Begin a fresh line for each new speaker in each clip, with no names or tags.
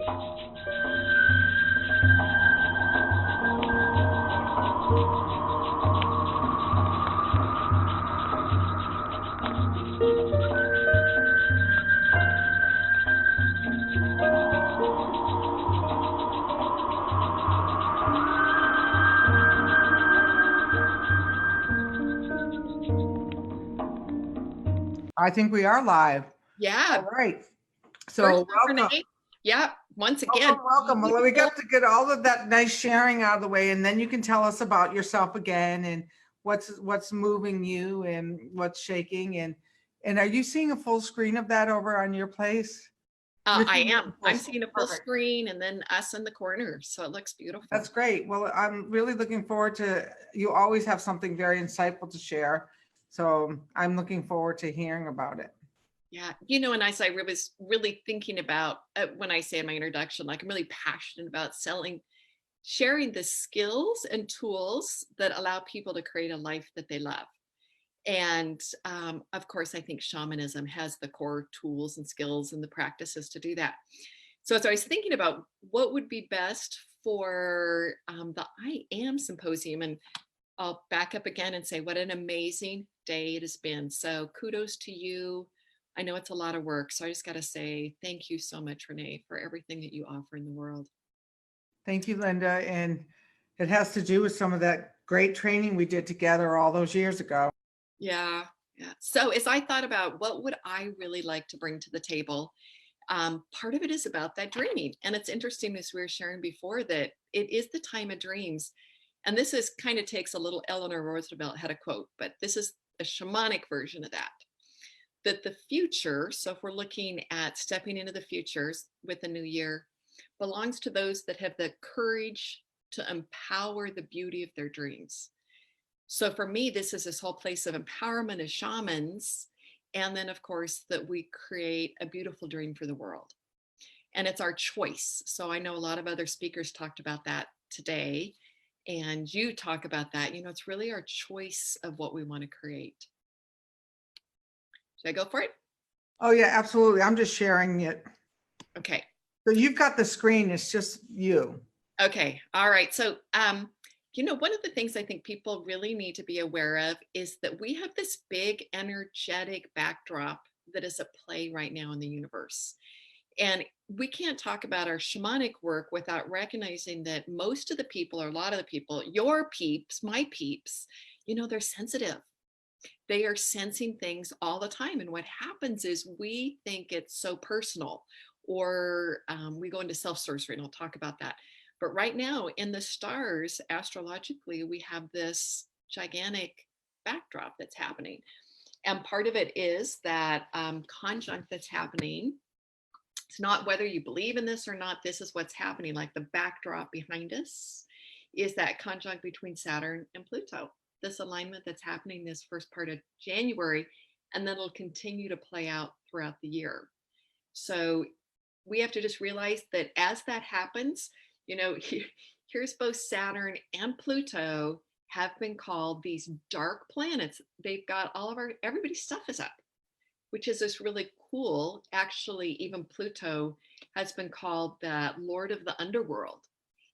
I think we are live.
Yeah.
All right. So welcome.
Renee. Yeah. Once again,
welcome. Well, we got to get all of that nice sharing out of the way, and then you can tell us about yourself again and what's moving you and what's shaking. And are you seeing a full screen of that over on your place?
I am. I'm seeing a full screen and then us in the corner. So it looks beautiful.
That's great. Well, I'm really looking forward to, you always have something very insightful to share. So I'm looking forward to hearing about it.
Yeah. And as I was really thinking about when I say in my introduction, like I'm really passionate about sharing the skills and tools that allow people to create a life that they love. And of course, I think shamanism has the core tools and skills and the practices to do that. So as I was thinking about what would be best for the IAM symposium, and I'll back up again and say what an amazing day it has been. So kudos to you. I know it's a lot of work, so I just got to say thank you so much, Renee, for everything that you offer in the world.
Thank you, Linda. And it has to do with some of that great training we did together all those years ago.
Yeah. So as I thought about what would I really like to bring to the table, part of it is about that dreaming. And it's interesting, as we were sharing before, that it is the time of dreams. And this is kind of takes a little Eleanor Roosevelt had a quote, but this is a shamanic version of that the future, so if we're looking at stepping into the futures with the new year, belongs to those that have the courage to empower the beauty of their dreams. So for me, this is this whole place of empowerment as shamans. And then, of course, that we create a beautiful dream for the world. And it's our choice. So I know a lot of other speakers talked about that today. And you talk about that. It's really our choice of what we want to create. Should I go for it?
Oh, yeah, absolutely. I'm just sharing it.
Okay.
So you've got the screen. It's just you.
Okay. All right. So, one of the things I think people really need to be aware of is that we have this big energetic backdrop that is at play right now in the universe. And we can't talk about our shamanic work without recognizing that most of the people, or a lot of the people, your peeps, my peeps, they're sensitive. They are sensing things all the time. And what happens is we think it's so personal, or we go into self-sorcery, and I'll talk about that. But right now in the stars, astrologically, we have this gigantic backdrop that's happening. And part of it is that conjunct that's happening. It's not whether you believe in this or not, this is what's happening. Like the backdrop behind us is that conjunct between Saturn and Pluto. This alignment that's happening this first part of January, and then it'll continue to play out throughout the year. So we have to just realize that as that happens, here's both Saturn and Pluto have been called these dark planets. They've got everybody's stuff is up, which is this really cool. Actually, even Pluto has been called the Lord of the Underworld.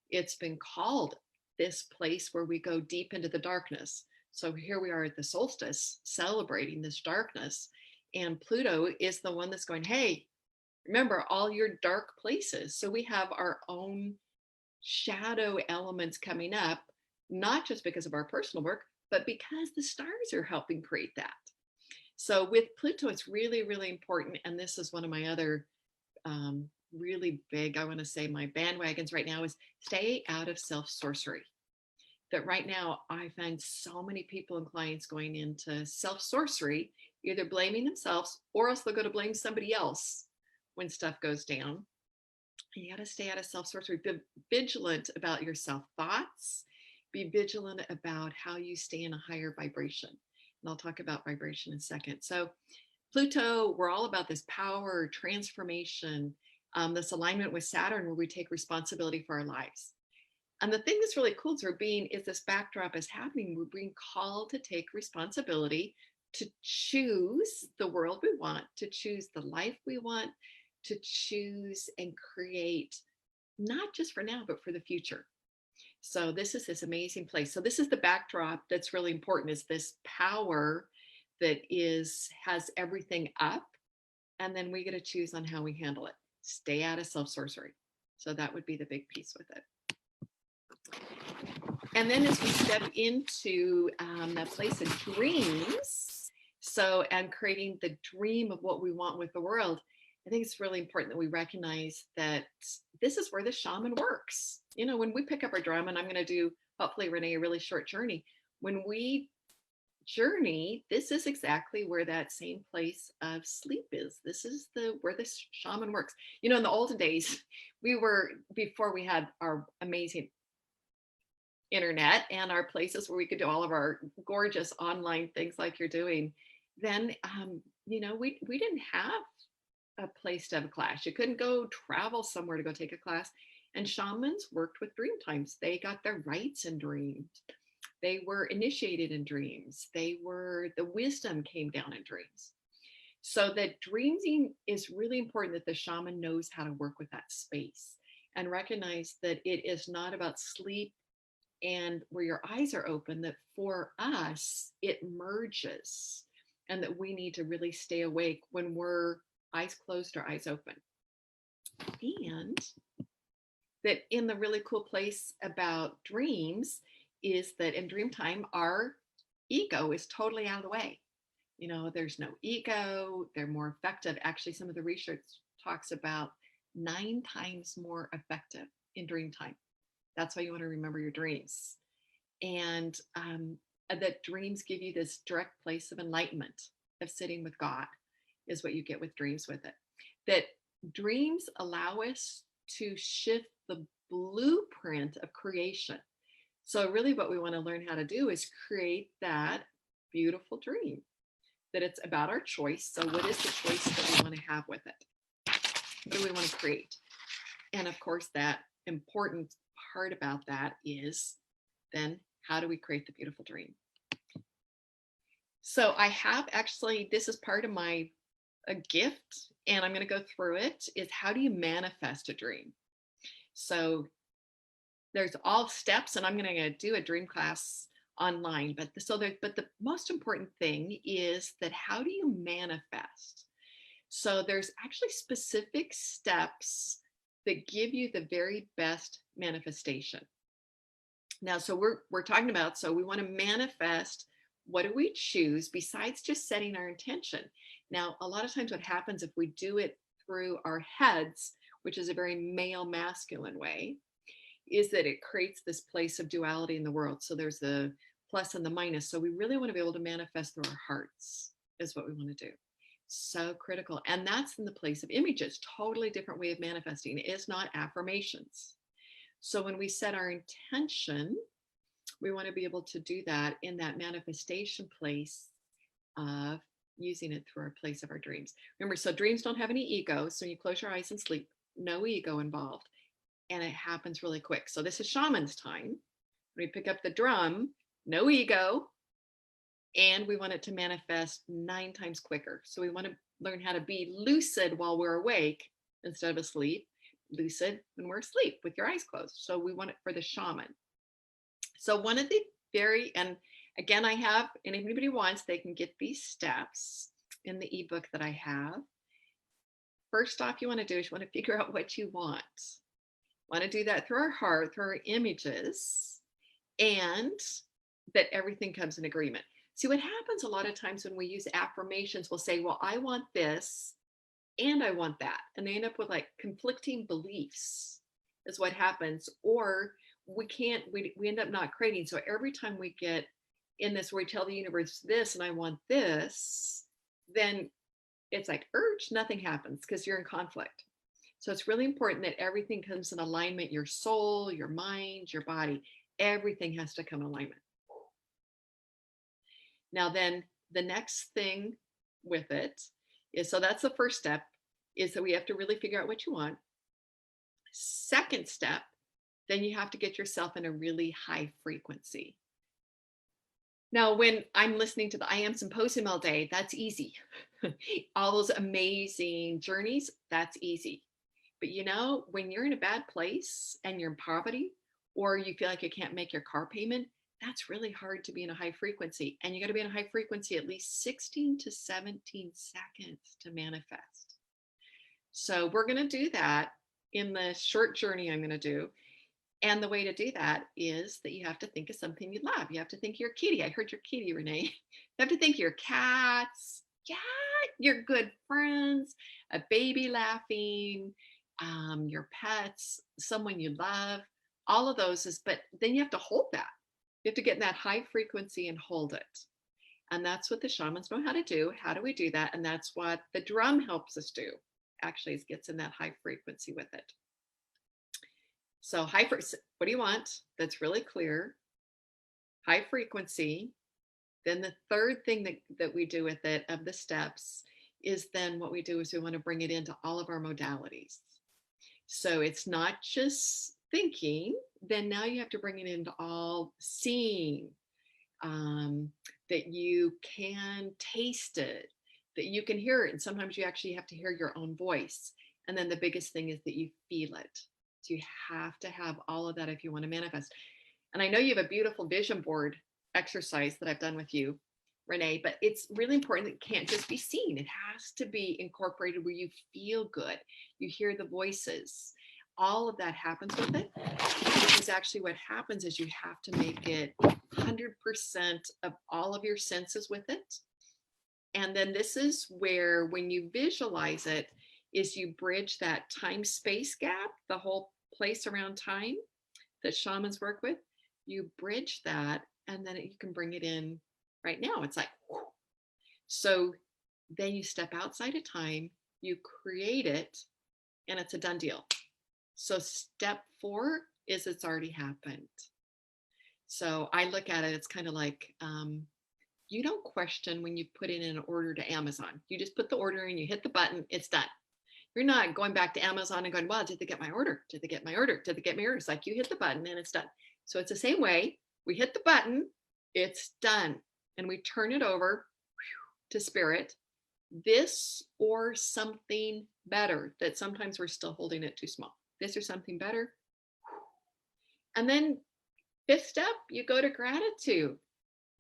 It's been called this place where we go deep into the darkness. So here we are at the solstice celebrating this darkness. And Pluto is the one that's going, hey, remember all your dark places. So we have our own shadow elements coming up, not just because of our personal work, but because the stars are helping create that. So with Pluto, it's really, really important. And this is one of my other really big, I want to say my bandwagons right now, is stay out of self-sorcery. That right now I find so many people and clients going into self-sorcery, either blaming themselves or else they'll go to blame somebody else when stuff goes down. And you got to stay out of self-sorcery. Be vigilant about your self-thoughts. Be vigilant about how you stay in a higher vibration. And I'll talk about vibration in a second. So Pluto, we're all about this power, transformation, this alignment with Saturn where we take responsibility for our lives. And the thing that's really cool is this backdrop is happening. We're being called to take responsibility, to choose the world we want, to choose the life we want, to choose and create, not just for now, but for the future. So this is this amazing place. So this is the backdrop that's really important, is this power that has everything up. And then we get to choose on how we handle it. Stay out of self-sorcery. So that would be the big piece with it. And then as we step into that place of dreams, and creating the dream of what we want with the world, I think it's really important that we recognize that this is where the shaman works. When we pick up our drum, and I'm going to do, hopefully, Renee, a really short journey. When we journey, this is exactly where that same place of sleep is. This is where the shaman works. In the olden days, before we had our amazing internet and our places where we could do all of our gorgeous online things like you're doing, then we didn't have a place to have a class. You couldn't go travel somewhere to go take a class. And shamans worked with dream times. They got their rights in dreams. They were initiated in dreams. The wisdom came down in dreams. So that dreaming is really important, that the shaman knows how to work with that space and recognize that it is not about sleep and where your eyes are open, that for us, it merges, and that we need to really stay awake when we're eyes closed or eyes open. And that in the really cool place about dreams is that in dream time, our ego is totally out of the way. There's no ego. They're more effective. Actually, some of the research talks about 9 times more effective in dream time. That's why you want to remember your dreams. And that dreams give you this direct place of enlightenment, of sitting with God, is what you get with dreams with it. That dreams allow us to shift the blueprint of creation. So really what we want to learn how to do is create that beautiful dream, that it's about our choice. So what is the choice that we want to have with it? What do we want to create? And of course, that important part about that is then how do we create the beautiful dream? So I have actually, this is part of a gift, and I'm going to go through it, is how do you manifest a dream? So there's all steps, and I'm going to do a dream class online, but the most important thing is that how do you manifest? So there's actually specific steps that give you the very best manifestation. Now, so we're talking about, so we want to manifest, what do we choose besides just setting our intention? Now, a lot of times what happens if we do it through our heads, which is a very male masculine way, is that it creates this place of duality in the world. So there's the plus and the minus. So we really want to be able to manifest through our hearts, is what we want to do. So critical. And that's in the place of images. Totally different way of manifesting. It is not affirmations. So when we set our intention, we want to be able to do that in that manifestation place of using it through our place of our dreams. Remember, so dreams don't have any ego. So you close your eyes and sleep, no ego involved. And it happens really quick. So this is shaman's time. We pick up the drum, no ego, and we want it to manifest 9 times quicker. So we want to learn how to be lucid while we're awake instead of asleep, lucid when we're asleep with your eyes closed. So we want it for the shaman. So one of the and again, I have, and if anybody wants, they can get these steps in the ebook that I have. First off, you want to do is you want to figure out what you want. Want to do that through our heart, through our images, and that everything comes in agreement. See, what happens a lot of times when we use affirmations, we'll say, well, I want this and I want that. And they end up with like conflicting beliefs is what happens. Or we end up not creating. So every time we get in this where we tell the universe this and I want this, then it's like urge, nothing happens because you're in conflict. So it's really important that everything comes in alignment, your soul, your mind, your body, everything has to come in alignment. Now then the next thing with it is, so that's the first step, is that we have to really figure out what you want. Second step, then you have to get yourself in a really high frequency. Now, when I'm listening to the IAM symposium all day, that's easy. all those amazing journeys, that's easy. But you know, when you're in a bad place and you're in poverty, or you feel like you can't make your car payment, that's really hard to be in a high frequency. And you got to be in a high frequency at least 16 to 17 seconds to manifest. So we're going to do that in the short journey I'm going to do. And the way to do that is that you have to think of something you love. You have to think of your kitty. I heard your kitty, Renee. You have to think of your cats. Yeah, your good friends, a baby laughing, your pets, someone you love. All of those is, but then you have to hold that. You have to get in that high frequency and hold it. And that's what the shamans know how to do. How do we do that? And that's what the drum helps us do. Actually, it gets in that high frequency with it. So what do you want? That's really clear. High frequency. Then the third thing that we do with it of the steps is then what we do is we want to bring it into all of our modalities. So it's not just thinking, then now you have to bring it into all seeing, that you can taste it, that you can hear it. And sometimes you actually have to hear your own voice. And then the biggest thing is that you feel it. So you have to have all of that if you want to manifest. And I know you have a beautiful vision board exercise that I've done with you, Renee, but it's really important. It can't just be seen. It has to be incorporated where you feel good. You hear the voices. All of that happens with it. Because actually what happens is you have to make it 100% of all of your senses with it. And then this is where, when you visualize it, is you bridge that time-space gap, the whole place around time that shamans work with. You bridge that, and then you can bring it in right now. It's like, whoo. So then you step outside of time, you create it, and it's a done deal. So step 4 is it's already happened. So I look at it, it's kind of like, you don't question when you put in an order to Amazon. You just put the order in, you hit the button, it's done. You're not going back to Amazon and going, well, did they get my order? Did they get my order? Did they get my order? It's like you hit the button and it's done. So it's the same way. We hit the button, it's done. And we turn it over to spirit. This or something better, that sometimes we're still holding it too small. This or something better. And then 5th step, you go to gratitude.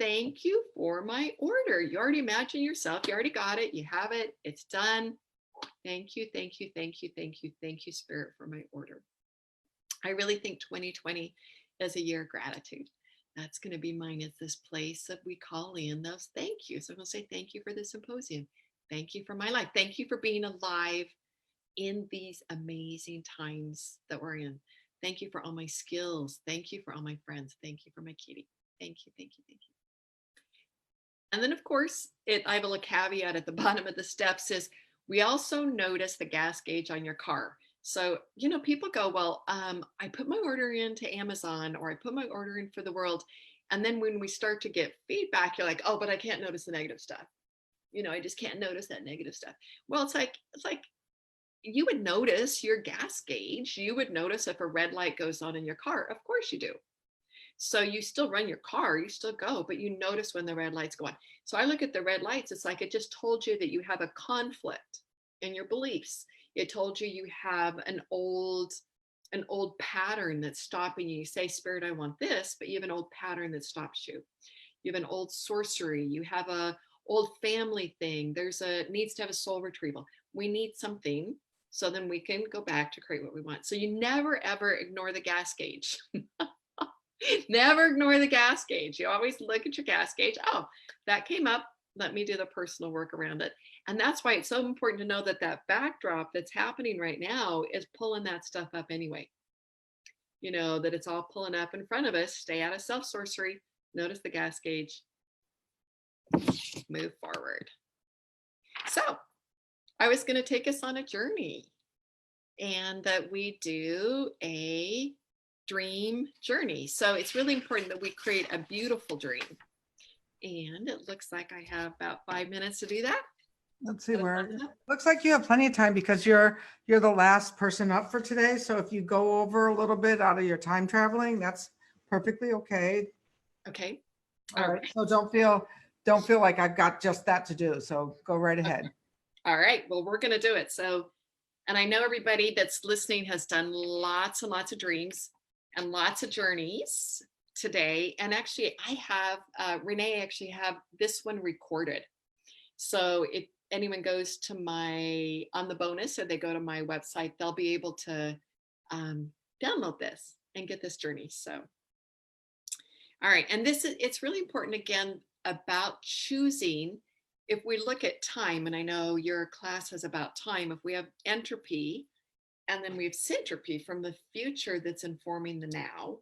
Thank you for my order. You already imagine yourself. You already got it. You have it. It's done. Thank you, thank you, thank you, thank you, thank you, Spirit, for my order. I really think 2020 is a year of gratitude. That's going to be mine. It's this place that we call in those thank yous. So I'm going to say thank you for the symposium. Thank you for my life. Thank you for being alive in these amazing times that we're in. Thank you for all my skills. Thank you for all my friends. Thank you for my kitty. Thank you, thank you, thank you. And then, of course, I have a little caveat at the bottom of the steps is we also notice the gas gauge on your car. So, you know, people go, well, I put my order into Amazon, or I put my order in for the world. And then when we start to get feedback, you're like, oh, but I can't notice the negative stuff. You know, I just can't notice that negative stuff. Well, it's like you would notice your gas gauge. You would notice if a red light goes on in your car. Of course you do. So you still run your car, you still go, but you notice when the red lights go on. So I look at the red lights, it's like it just told you that you have a conflict in your beliefs. It told you have an old pattern that's stopping you. You say, Spirit, I want this, but you have an old pattern that stops you. You have an old sorcery. You have a old family thing. Needs to have a soul retrieval. We need something so then we can go back to create what we want. So you never, ever ignore the gas gauge. Never ignore the gas gauge. You always look at your gas gauge. Oh, that came up. Let me do the personal work around it. And that's why it's so important to know that that backdrop that's happening right now is pulling that stuff up anyway. You know, that it's all pulling up in front of us. Stay out of self-sorcery. Notice the gas gauge. Move forward. So I was going to take us on a journey, and that we do a dream journey. So it's really important that we create a beautiful dream. And it looks like I have about 5 minutes to do that.
Let's see where. Looks like you have plenty of time because you're the last person up for today. So if you go over a little bit out of your time traveling, that's perfectly okay.
Okay.
All right. So don't feel don't feel like I've got just that to do. So go right ahead.
All right. Well, we're going to do it. So, and I know everybody that's listening has done lots and lots of dreams and lots of journeys today. And actually, I have, Renee actually have this one recorded. So if anyone goes to on the bonus, or they go to my website, they'll be able to download this and get this journey. So, all right. And it's really important again about choosing. If we look at time, and I know your class is about time, if we have entropy and then we have syntropy from the future that's informing the now,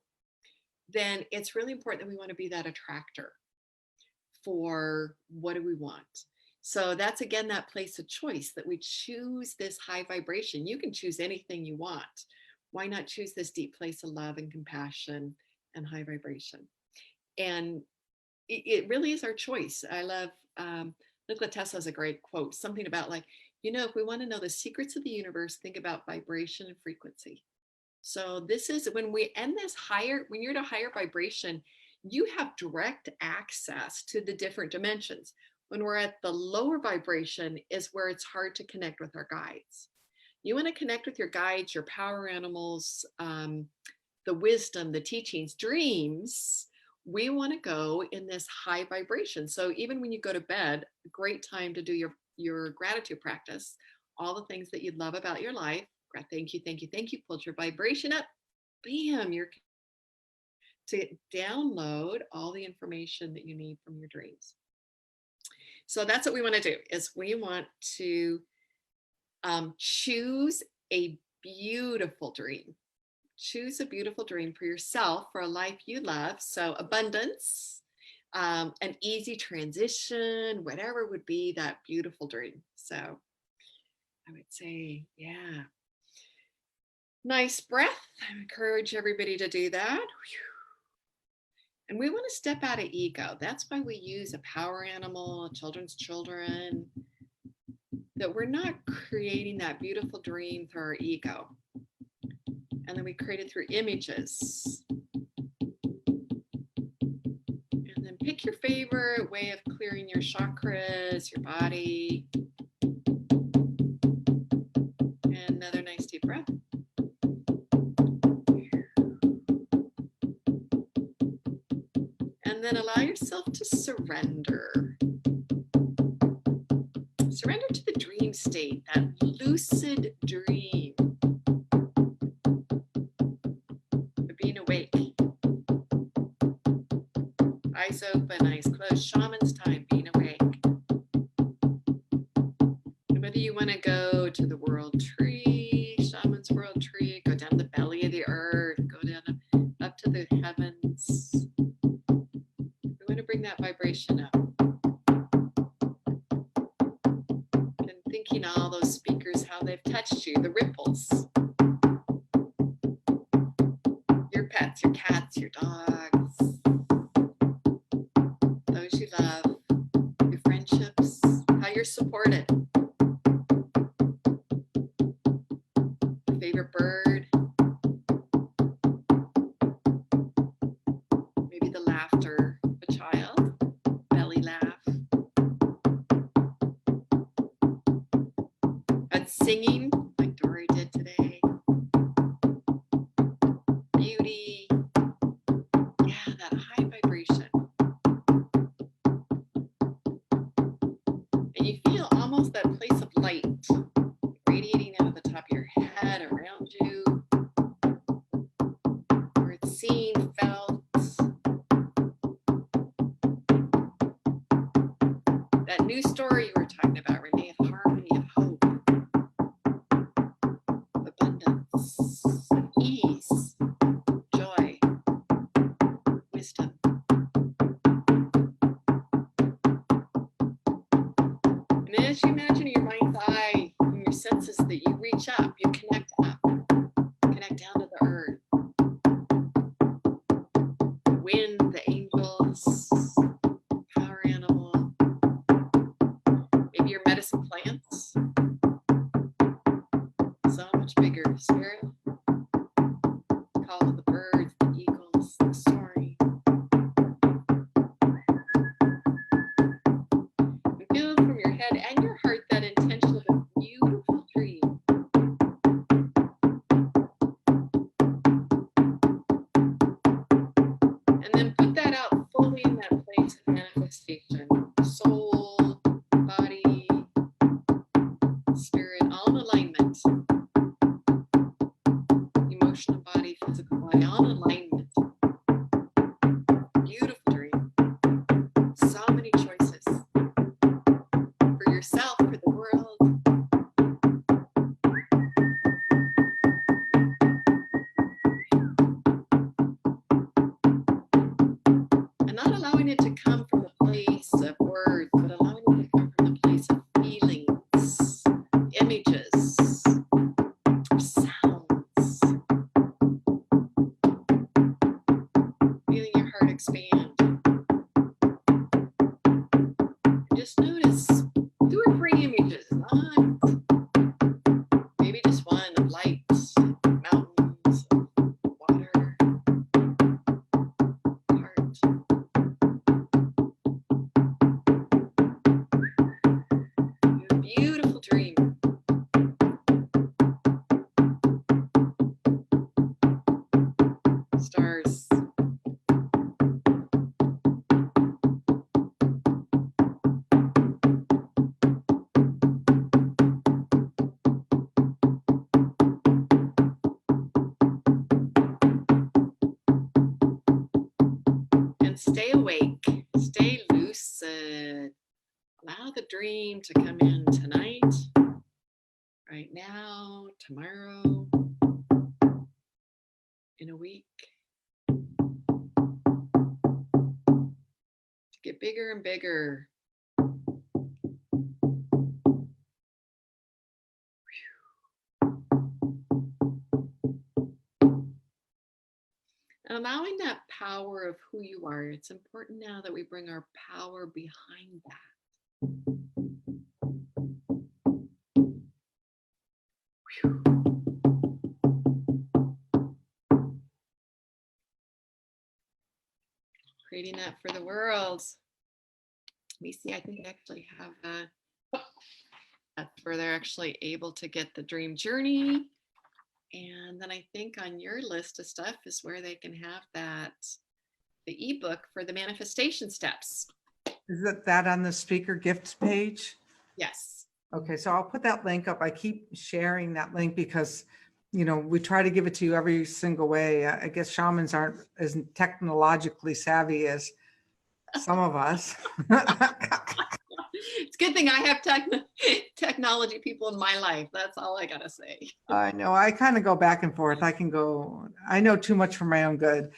then it's really important that we want to be that attractor for what do we want. So that's again that place of choice, that we choose this high vibration. You can choose anything you want. Why not choose this deep place of love and compassion and high vibration? And it really is our choice. I love Nikola Tesla has a great quote, something about like, if we want to know the secrets of the universe, think about vibration and frequency. So this is when we end this when you're at a higher vibration, you have direct access to the different dimensions. When we're at the lower vibration is where it's hard to connect with our guides. You want to connect with your guides, your power animals, the wisdom, the teachings, dreams. We want to go in this high vibration. So even when you go to bed, a great time to do your gratitude practice, all the things that you love about your life. Thank you, thank you, thank you. Pulled your vibration up. Bam, you're to download all the information that you need from your dreams. So that's what we want to do, is we want to choose a beautiful dream. Choose a beautiful dream for yourself, for a life you love. So abundance, an easy transition, whatever would be that beautiful dream. So I would say, yeah. Nice breath. I encourage everybody to do that. And we want to step out of ego. That's why we use a power animal, children's children, that we're not creating that beautiful dream through our ego. And then we create it through images. And then pick your favorite way of clearing your chakras, your body. And another nice deep breath. And then allow yourself to surrender. Surrender to the dream state, that lucid dream. Being awake. Eyes open, eyes closed. Shaman's time, being awake. And whether you want to go to the world tree, shaman's world tree, go down the belly of the earth, go down up to the heavens. We want to bring that vibration up. And thinking all those speakers, how they've touched you, the ripples. Your pets, your cats, your dogs, those you love, your friendships, how you're supported. Favorite bird, maybe the laughter of a child, belly laugh. And singing, like Dory did today. Beauty. Yeah, that high vibration. And you feel almost beyond alignment. Beautiful dream. So many choices for yourself, for the world. And not allowing it to come from a place of words, but allowing it to come from the place of feelings, images, sounds. Feeling your heart expand. Just notice 2 or 3 images, not maybe just one of lights, mountains, water, heart. Beautiful dream. Stars. And stay awake, stay lucid. Allow the dream to come in tonight, right now, tomorrow, in a week. To get bigger and bigger. And allowing that power of who you are. It's important now that we bring our power behind that. Whew. Creating that for the world. Let me see, I think I actually have that's where they're actually able to get the dream journey. And then I think on your list of stuff is where they can have that, the ebook for the manifestation steps.
Is that on the speaker gifts page?
Yes.
Okay, so I'll put that link up. I keep sharing that link because, you know, we try to give it to you every single way. I guess shamans aren't as technologically savvy as some of us.
It's a good thing I have technology people in my life. That's all I gotta say.
I know, I kind of go back and forth. I know too much for my own good.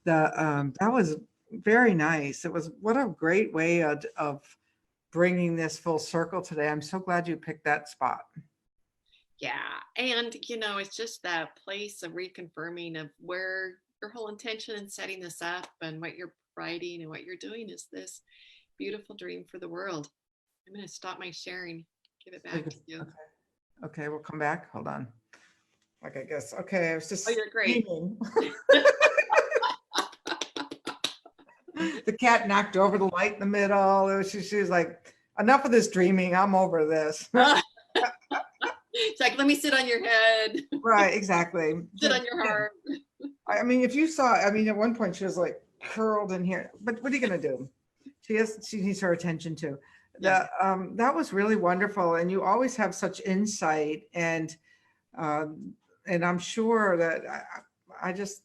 That was very nice. It was, what a great way of bringing this full circle today. I'm so glad you picked that spot.
Yeah, and you know, it's just that place of reconfirming of where your whole intention in setting this up and what you're writing and what you're doing is this beautiful dream for the world. I'm going to stop my sharing, give it back to you.
Okay, we'll come back. Hold on. Okay, I guess. Okay, I was just.
Oh, you're great.
The cat knocked over the light in the middle. She was like, enough of this dreaming. I'm over this.
It's like, let me sit on your head.
Right, exactly.
Sit on your heart.
I mean, if you saw, I mean, at one point she was like curled in here, but what are you going to do? She needs her attention too.
Yeah.
That was really wonderful. And you always have such insight, and I'm sure that I just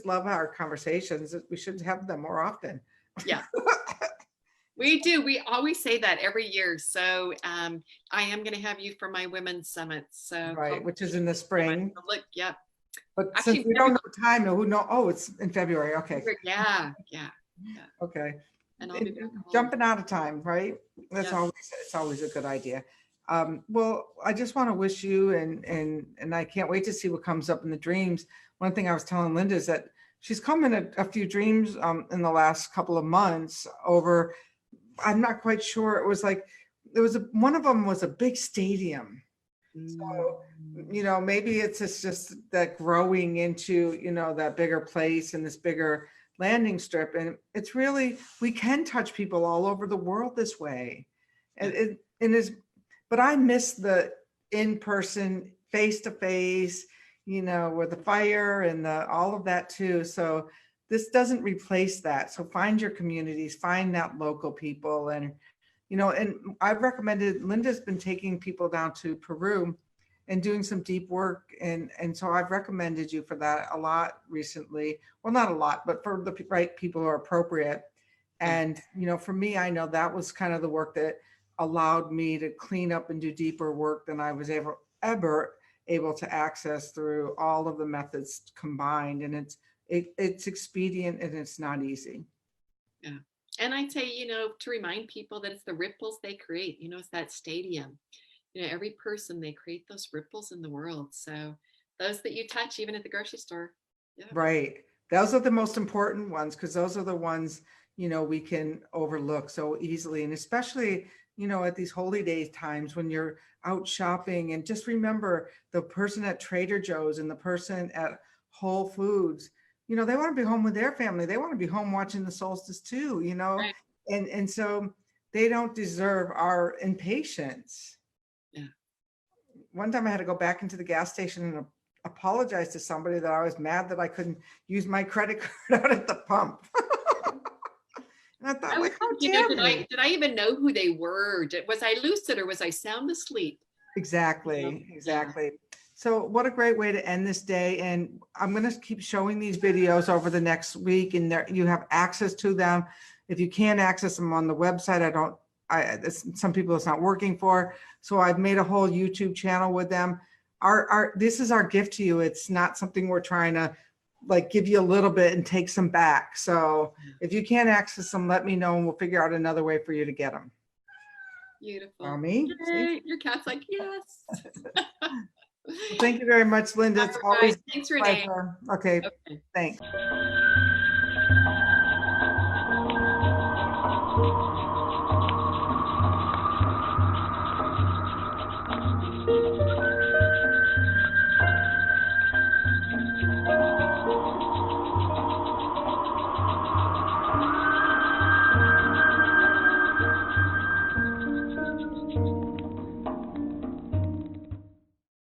love our conversations. We should have them more often.
Yeah. We do. We always say that every year. So I am going to have you for my women's summit. So
right, which is in the spring.
Look, yep.
But
actually,
since we don't know the time, who know? Oh, it's in February. Okay.
Yeah.
Okay.
And I'll be back
jumping out of time, right? That's
Yeah.
It's always a good idea. Well, I just want to wish you and I can't wait to see what comes up in the dreams. One thing I was telling Linda is that she's come in a few dreams in the last couple of months over. I'm not quite sure. It was like one of them was a big stadium. So, you know, maybe it's just that growing into, you know, that bigger place and this bigger landing strip. And it's really, we can touch people all over the world this way. And but I miss the in-person, face-to-face, you know, with the fire and all of that too. So this doesn't replace that. So find your communities, find that local people. And, you know, and I've recommended, Linda's been taking people down to Peru, and doing some deep work. And so I've recommended you for that a lot recently. Well, not a lot, but for the right people who are appropriate.
Yeah.
And, for me, I know that was kind of the work that allowed me to clean up and do deeper work than I was ever able to access through all of the methods combined. And it's expedient and it's not easy.
Yeah. And I'd say, to remind people that it's the ripples they create, it's that stadium. Every person, they create those ripples in the world. So those that you touch, even at the grocery store. Yeah.
Right. Those are the most important ones, because those are the ones, we can overlook so easily. And especially, at these holy day times when you're out shopping, and just remember the person at Trader Joe's and the person at Whole Foods, they want to be home with their family. They want to be home watching the solstice too,
Right.
and so they don't deserve our impatience.
Yeah.
One time I had to go back into the gas station and apologize to somebody that I was mad that I couldn't use my credit card out at the pump. And I thought, like, how dare me?
Did I even know who they were? Was I lucid or was I sound asleep?
Exactly. So what a great way to end this day. And I'm going to keep showing these videos over the next week, and you have access to them. If you can't access them on the website, some people it's not working for. So I've made a whole YouTube channel with them. This is our gift to you. It's not something we're trying to give you a little bit and take some back. So if you can't access them, let me know and we'll figure out another way for you to get them.
Beautiful.
Me?
Your cat's like, yes.
Well, thank you very much, Linda. It's always
thanks, Renee.
Okay. Thanks.